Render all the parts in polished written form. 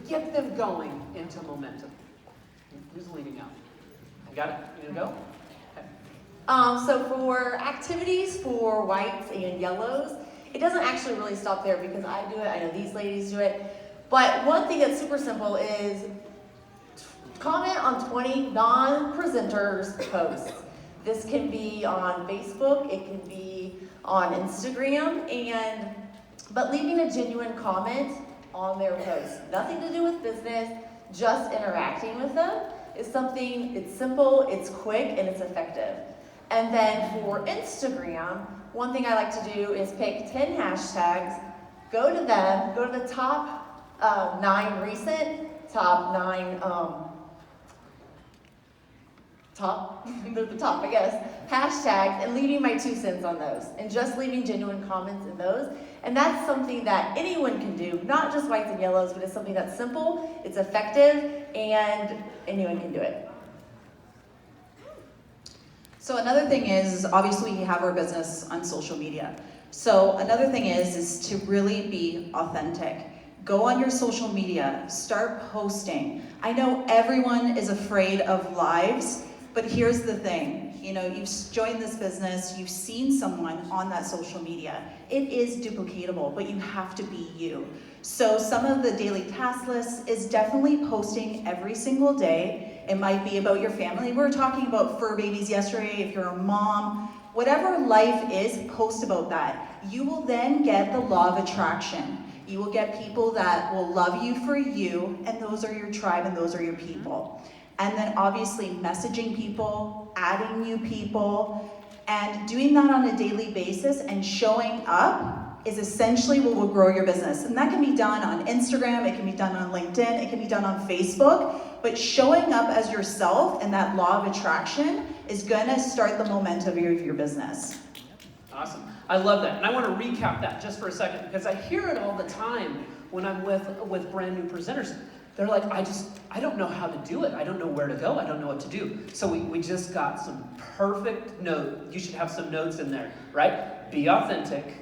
get them going into momentum? Who's leading out? You got it? You gonna go? Okay. So for activities for whites and yellows, it doesn't actually really stop there because I do it, I know these ladies do it. But one thing that's super simple is comment on 20 non-presenters posts. This can be on Facebook, it can be on Instagram, but leaving a genuine comment on their post. Nothing to do with business, just interacting with them is something, it's simple, it's quick, and it's effective. And then for Instagram, one thing I like to do is pick 10 hashtags, go to them, go to the top 9 recent, top 9, they're the top, I guess, hashtags, and leaving my 2 cents on those, and just leaving genuine comments in those. And that's something that anyone can do, not just whites and yellows, but it's something that's simple, it's effective, and anyone can do it. So another thing is obviously we have our business on social media. So another thing is to really be authentic. Go on your social media, start posting. I know everyone is afraid of lives, but here's the thing. You know, you've joined this business, you've seen someone on that social media. It is duplicatable, but you have to be you. So some of the daily task list is definitely posting every single day. It might be about your family. We were talking about fur babies yesterday. If you're a mom, whatever life is, post about that. You will then get the law of attraction. You will get people that will love you for you, and those are your tribe and those are your people. And then obviously messaging people, adding new people, and doing that on a daily basis and showing up is essentially what will grow your business. And that can be done on Instagram, it can be done on LinkedIn, it can be done on Facebook, but showing up as yourself and that law of attraction is gonna start the momentum of your business. Awesome. I love that. And I want to recap that just for a second because I hear it all the time when I'm with brand new presenters. They're like, I don't know how to do it. I don't know where to go. I don't know what to do. So we just got some perfect note. You should have some notes in there, right? Be authentic,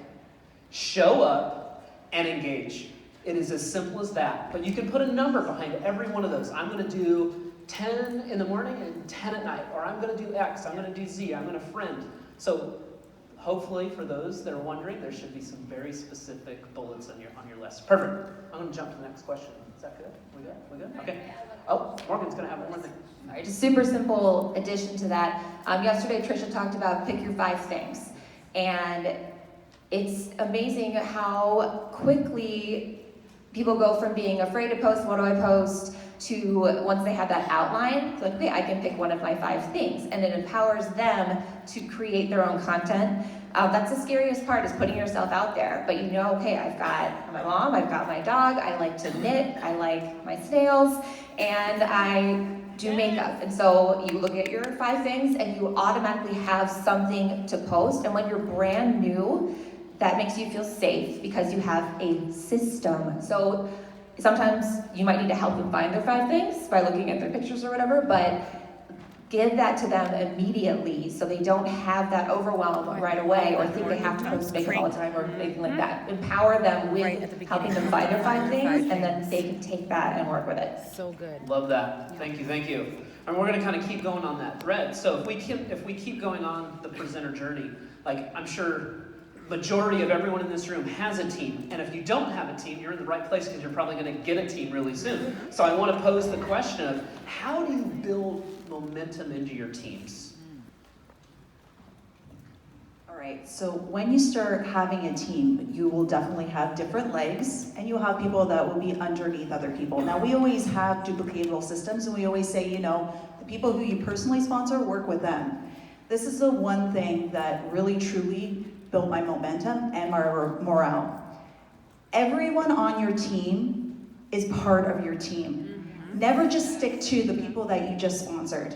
show up, and engage. It is as simple as that. But you can put a number behind every one of those. I'm going to do 10 in the morning and 10 at night. Or I'm going to do X. I'm going to do Z. I'm going to friend. So hopefully, for those that are wondering, there should be some very specific bullets on your list. Perfect. I'm going to jump to the next question. Is that good? We good? Okay. Oh, Morgan's going to have one more thing. All right, just super simple addition to that. Yesterday, Trisha talked about pick your 5 things. And it's amazing how quickly people go from being afraid to post, what do I post, to once they have that outline, it's like, okay, I can pick one of my 5 things. And it empowers them to create their own content. That's the scariest part, is putting yourself out there. But you know, okay, I've got my mom, I've got my dog, I like to knit, I like my snails, and I do makeup. And so you look at your 5 things and you automatically have something to post. And when you're brand new, that makes you feel safe because you have a system. So sometimes you might need to help them find their 5 things by looking at their pictures or whatever, but give that to them immediately so they don't have that overwhelm right away or think they have to post makeup all the time or anything like that. Empower them with helping them find their 5 things, and then they can take that and work with it. So good. Love that. Thank you. And we're going to kind of keep going on that thread. So if we keep going on the presenter journey, like I'm sure majority of everyone in this room has a team. And if you don't have a team, you're in the right place because you're probably going to get a team really soon. So I want to pose the question of, how do you build momentum into your teams? All right, so when you start having a team, you will definitely have different legs, and you'll have people that will be underneath other people. Now, we always have duplicatable systems, and we always say, you know, the people who you personally sponsor, work with them. This is the one thing that really, truly built my momentum and my morale. Everyone on your team is part of your team. Never just stick to the people that you just sponsored.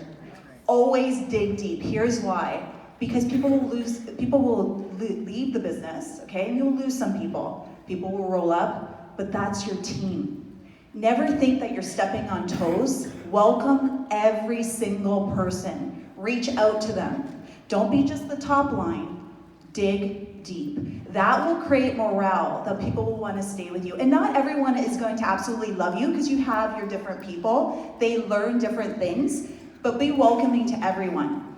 Always dig deep. Here's why. Because people will leave the business, okay? And you'll lose some people. People will roll up, but that's your team. Never think that you're stepping on toes. Welcome every single person. Reach out to them. Don't be just the top line. Dig dig deep. That will create morale, that people will want to stay with you. And not everyone is going to absolutely love you because you have your different people. They learn different things, but be welcoming to everyone.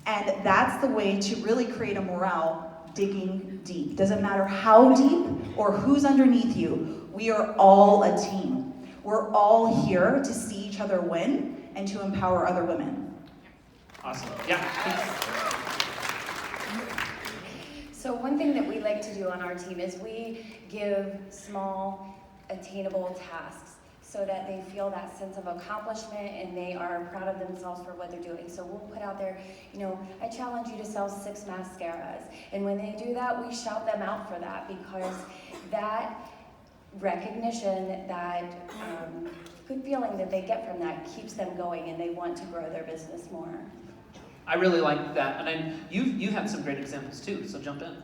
And that's the way to really create a morale, digging deep. Doesn't matter how deep or who's underneath you, we are all a team. We're all here to see each other win and to empower other women. Awesome. Yeah. So one thing that we like to do on our team is we give small, attainable tasks so that they feel that sense of accomplishment and they are proud of themselves for what they're doing. So we'll put out there, I challenge you to sell 6 mascaras. And when they do that, we shout them out for that, because that recognition, that good feeling that they get from that keeps them going and they want to grow their business more. I really like that. And you had some great examples too, so jump in.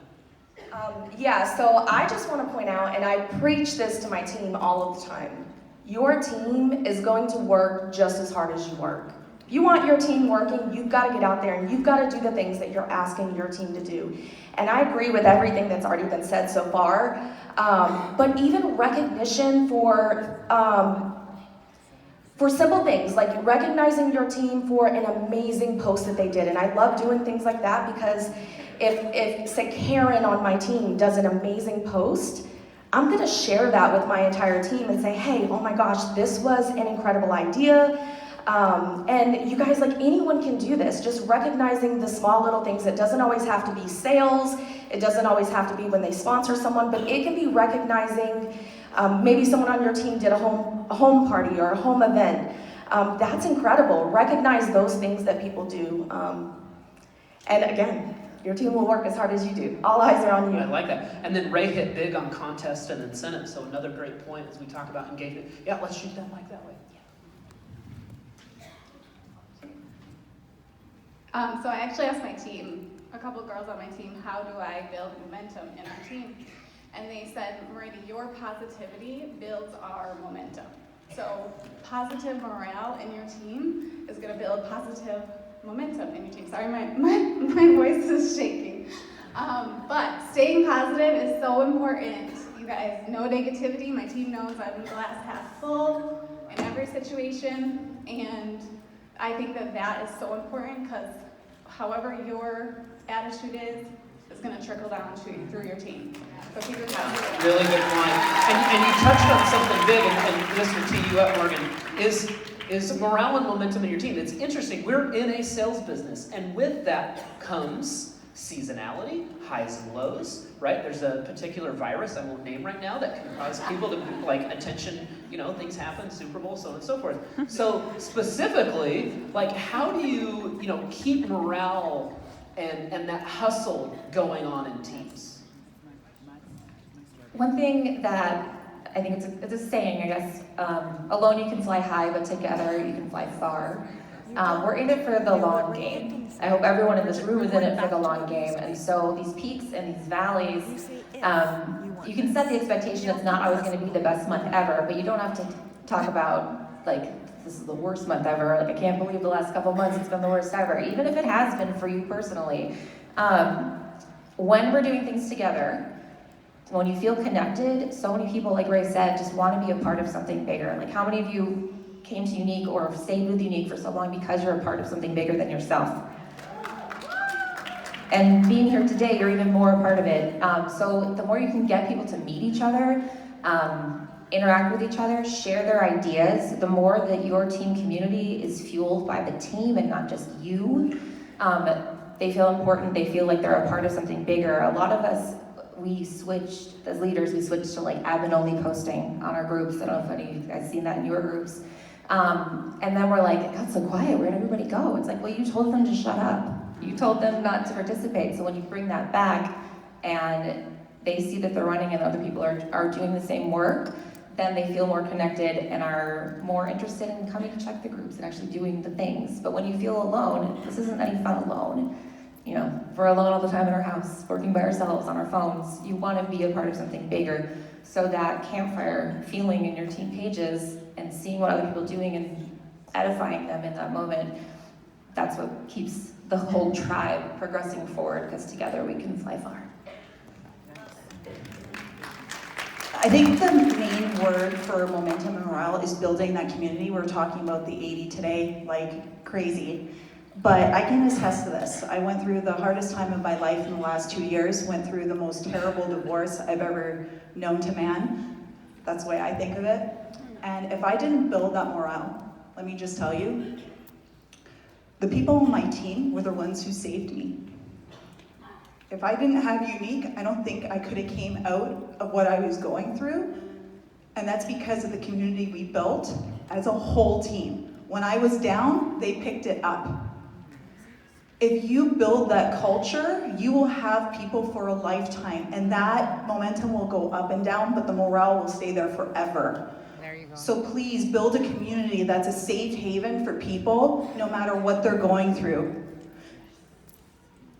So I just want to point out, and I preach this to my team all of the time, your team is going to work just as hard as you work. If you want your team working, you've got to get out there and you've got to do the things that you're asking your team to do. And I agree with everything that's already been said so far, but even recognition for simple things, like recognizing your team for an amazing post that they did. And I love doing things like that, because if say Karen on my team does an amazing post, I'm gonna share that with my entire team and say, hey, oh my gosh, this was an incredible idea. And you guys, like, anyone can do this, just recognizing the small little things. It doesn't always have to be sales. It doesn't always have to be when they sponsor someone, but it can be recognizing maybe someone on your team did a home party or a home event. That's incredible. Recognize those things that people do. And again, your team will work as hard as you do. All eyes are on you. I like that. And then Ray hit big on contests and incentives, so another great point as we talk about engagement. Yeah, let's shoot that mic that way. So I actually asked my team, a couple of girls on my team, how do I build momentum in our team? And they said, Marita, your positivity builds our momentum. So positive morale in your team is going to build positive momentum in your team. Sorry, my voice is shaking. But staying positive is so important. You guys, no negativity. My team knows I'm glass half full in every situation. And I think that is so important, because however your attitude is going to trickle down through your team. So keep your positive. Really good point. And you touched on something big, and this will tee you up, Morgan, is morale and momentum in your team. It's interesting. We're in a sales business, and with that comes seasonality, highs and lows, right? There's a particular virus I won't name right now that can cause people to, like, attention, things happen, Super Bowl, so on and so forth. So specifically, like, how do you, keep morale and that hustle going on in teams? One thing that I think it's a saying, I guess, alone you can fly high, but together you can fly far. We're in it for the long game. I hope everyone in this room is in it for the long game. And so these peaks and these valleys, you can set the expectation it's not always going to be the best month ever, but you don't have to talk about, like, this is the worst month ever. Like, I can't believe the last couple months it's been the worst ever, even if it has been for you personally. When we're doing things together, when you feel connected, so many people, like Ray said, just want to be a part of something bigger. Like, how many of you came to Unique or have stayed with Unique for so long because you're a part of something bigger than yourself? And being here today, you're even more a part of it. So the more you can get people to meet each other, interact with each other, share their ideas, the more that your team community is fueled by the team and not just you. They feel important, they feel like they're a part of something bigger. A lot of us, we switched, as leaders, we switched to, like, admin-only posting on our groups. I don't know if any of you guys seen that in your groups. And then we're like, it got so quiet, where'd everybody go? It's like, well, you told them to shut up. You told them not to participate. So when you bring that back and they see that they're running and other people are doing the same work, then they feel more connected and are more interested in coming to check the groups and actually doing the things. But when you feel alone, this isn't any fun alone. We're alone all the time in our house, working by ourselves on our phones. You want to be a part of something bigger. So that campfire feeling in your team pages and seeing what other people are doing and edifying them in that moment, that's what keeps the whole tribe progressing forward, because together we can fly far. I think the main word for momentum and morale is building that community. We're talking about the 80 today like crazy. But I can attest to this. I went through the hardest time of my life in the last 2 years, went through the most terrible divorce I've ever known to man. That's the way I think of it. And if I didn't build that morale, let me just tell you, the people on my team were the ones who saved me. If I didn't have Unique, I don't think I could have came out of what I was going through. And that's because of the community we built as a whole team. When I was down, they picked it up. If you build that culture, you will have people for a lifetime, and that momentum will go up and down, but the morale will stay there forever. There you go. So please build a community that's a safe haven for people, no matter what they're going through.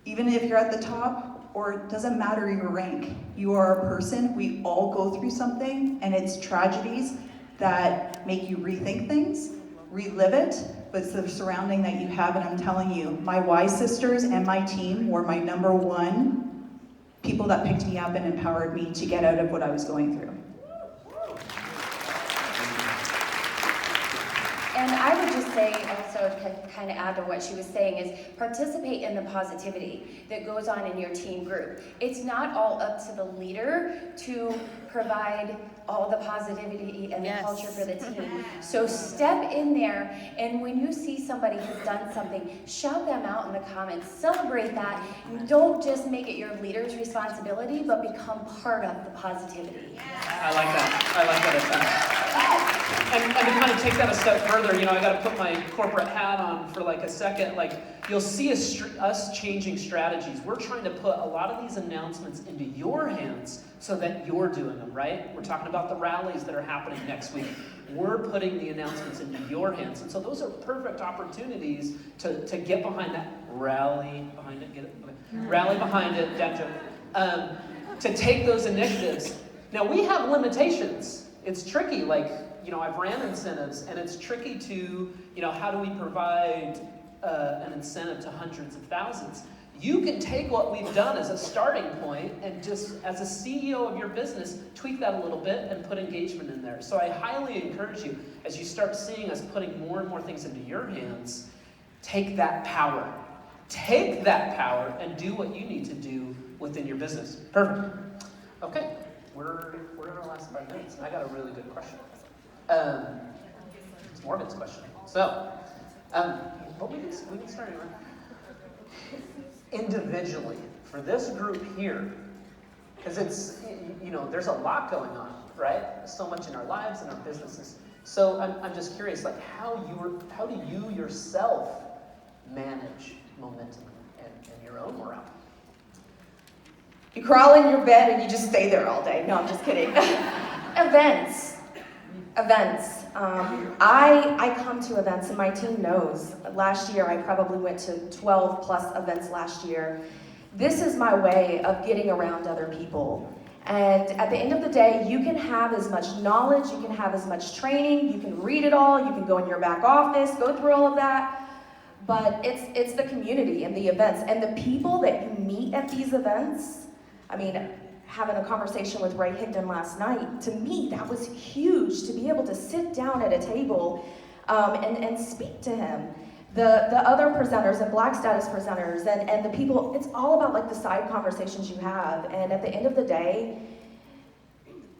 Even if you're at the top, or it doesn't matter your rank, you are a person, we all go through something, and it's tragedies that make you rethink things, relive it, but it's the surrounding that you have, and I'm telling you, my Y sisters and my team were my #1 people that picked me up and empowered me to get out of what I was going through. And I would just say also to kind of add to what she was saying is participate in the positivity that goes on in your team group. It's not all up to the leader to provide all the positivity and the Yes. culture for the team. So step in there, and when you see somebody has done something, shout them out in the comments, celebrate that. Don't just make it your leader's responsibility, but become part of the positivity. I like that. I like that a ton. And to kind of take that a step further, you know, I got to put my corporate hat on for like a second. Like, you'll see us changing strategies. We're trying to put a lot of these announcements into your hands so that you're doing them, right? We're talking about the rallies that are happening next week. We're putting the announcements into your hands. And so those are perfect opportunities to get behind that. Rally behind it. Get it? Okay. Rally behind it. Dad joke. To take those initiatives. Now, we have limitations. It's tricky. Like, you know, I've ran incentives, and it's tricky to, you know, how do we provide an incentive to hundreds of thousands? You can take what we've done as a starting point and just, as a CEO of your business, tweak that a little bit and put engagement in there. So I highly encourage you, as you start seeing us putting more and more things into your hands, take that power. Take that power and do what you need to do within your business. Perfect. Okay, we're in our last 5 minutes. I got a really good question. It's Morgan's question. So, but we can start anywhere. Individually, for this group here, because it's, you know, there's a lot going on, right? So much in our lives and our businesses. So I'm just curious, like, how do you yourself manage momentum and your own morale? You crawl in your bed and you just stay there all day. No, I'm just kidding. Events. I come to events, and my team knows. Last year, I probably went to 12 plus events last year. This is my way of getting around other people. And at the end of the day, you can have as much knowledge, you can have as much training, you can read it all, you can go in your back office, go through all of that. But it's the community and the events and the people that you meet at these events. I mean, having a conversation with Ray Higdon last night, to me, that was huge, to be able to sit down at a table and speak to him. The other presenters and Black status presenters and the people, it's all about like the side conversations you have. And at the end of the day,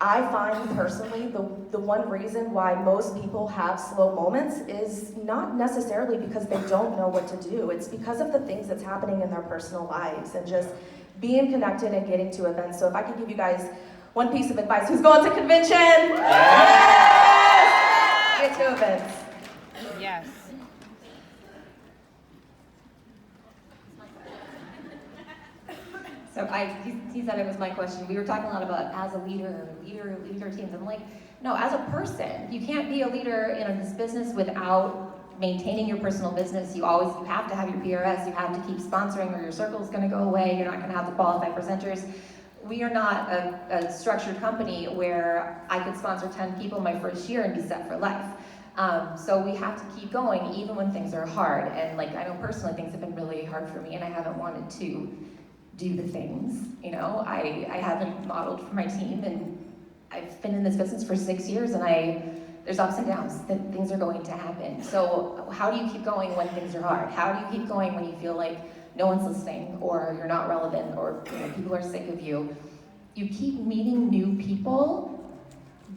I find personally the one reason why most people have slow moments is not necessarily because they don't know what to do. It's because of the things that's happening in their personal lives and just being connected and getting to events. So if I could give you guys one piece of advice, who's going to convention? Yes! Get to events. Yes. So he said it was my question. We were talking a lot about as a leader teams. I'm like, no, as a person, you can't be a leader in this business without maintaining your personal business. You have to have your PRS, you have to keep sponsoring or your circle is gonna go away, you're not gonna have the qualified presenters. We are not a structured company where I could sponsor 10 people my first year and be set for life. So we have to keep going even when things are hard. And like, I know personally things have been really hard for me and I haven't wanted to do the things, you know, I haven't modeled for my team, and I've been in this business for 6 years, and there's ups and downs, that things are going to happen. So how do you keep going when things are hard? How do you keep going when you feel like no one's listening, or you're not relevant, or people are sick of you? You keep meeting new people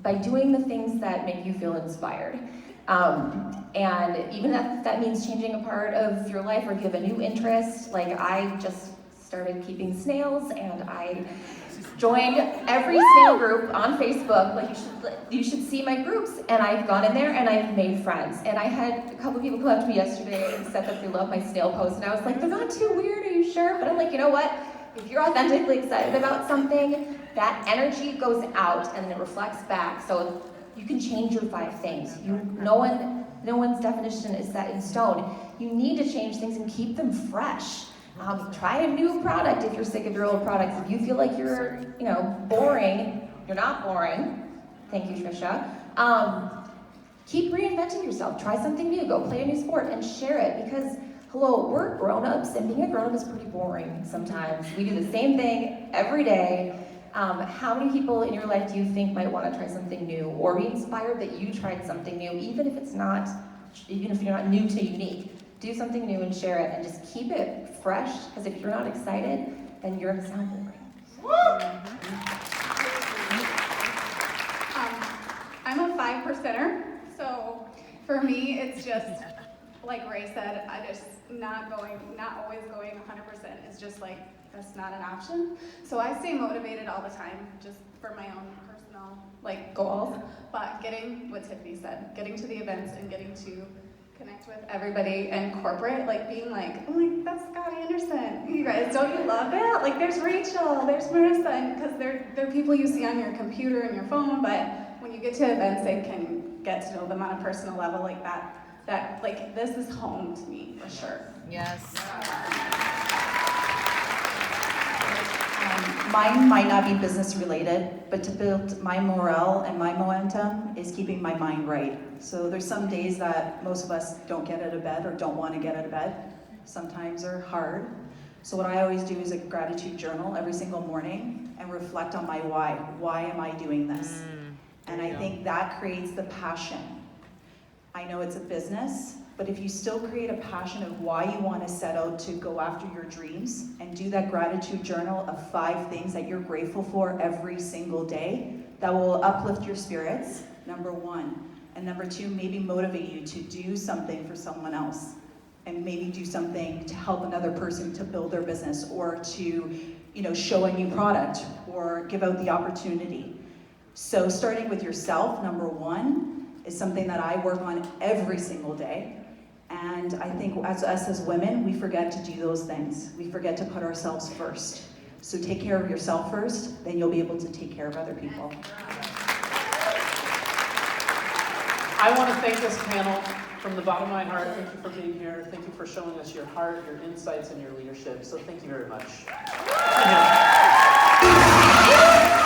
by doing the things that make you feel inspired. And even if that means changing a part of your life or give a new interest, like I just started keeping snails, and I joined every snail group on Facebook. Like you should see my groups, and I've gone in there and I've made friends. And I had a couple people come up to me yesterday and said that they love my snail posts, and I was like, they're not too weird, are you sure? But I'm like, you know what? If you're authentically excited about something, that energy goes out and then it reflects back. So you can change your 5 things. No one's definition is set in stone. You need to change things and keep them fresh. Try a new product if you're sick of your old products. If you feel like you're, boring, you're not boring. Thank you, Trisha. Keep reinventing yourself. Try something new. Go play a new sport and share it, because hello, we're grown-ups, and being a grown-up is pretty boring sometimes. We do the same thing every day. How many people in your life do you think might want to try something new, or be inspired that you tried something new, even if you're not new to unique? Do something new and share it, and just keep it fresh, because if you're not excited, then you're gonna sound boring. I'm a 5%er, so for me, it's just, like Ray said, I just not always going 100% is just like, that's not an option. So I stay motivated all the time, just for my own personal goals. But getting what Tiffany said, getting to the events and getting to connect with everybody and corporate, being like, oh that's Scotty Anderson. You guys, don't you love that? There's Rachel, there's Marissa, because they're people you see on your computer and your phone, but when you get to events and can get to know them on a personal level like that this is home to me for sure. Yes. Mine might not be business related, but to build my morale and my momentum is keeping my mind right. So there's some days that most of us don't get out of bed or don't want to get out of bed. Sometimes are hard. So what I always do is a gratitude journal every single morning and reflect on my why. Why am I doing this? And I think that creates the passion. I know it's a business, but if you still create a passion of why you want to set out to go after your dreams and do that gratitude journal of 5 things that you're grateful for every single day, that will uplift your spirits, number 1. And number 2, maybe motivate you to do something for someone else. And maybe do something to help another person to build their business, or to, show a new product or give out the opportunity. So starting with yourself, number 1, is something that I work on every single day. And I think as women, we forget to do those things. We forget to put ourselves first. So take care of yourself first, then you'll be able to take care of other people. I want to thank this panel from the bottom of my heart. Thank you for being here. Thank you for showing us your heart, your insights, and your leadership. So thank you very much.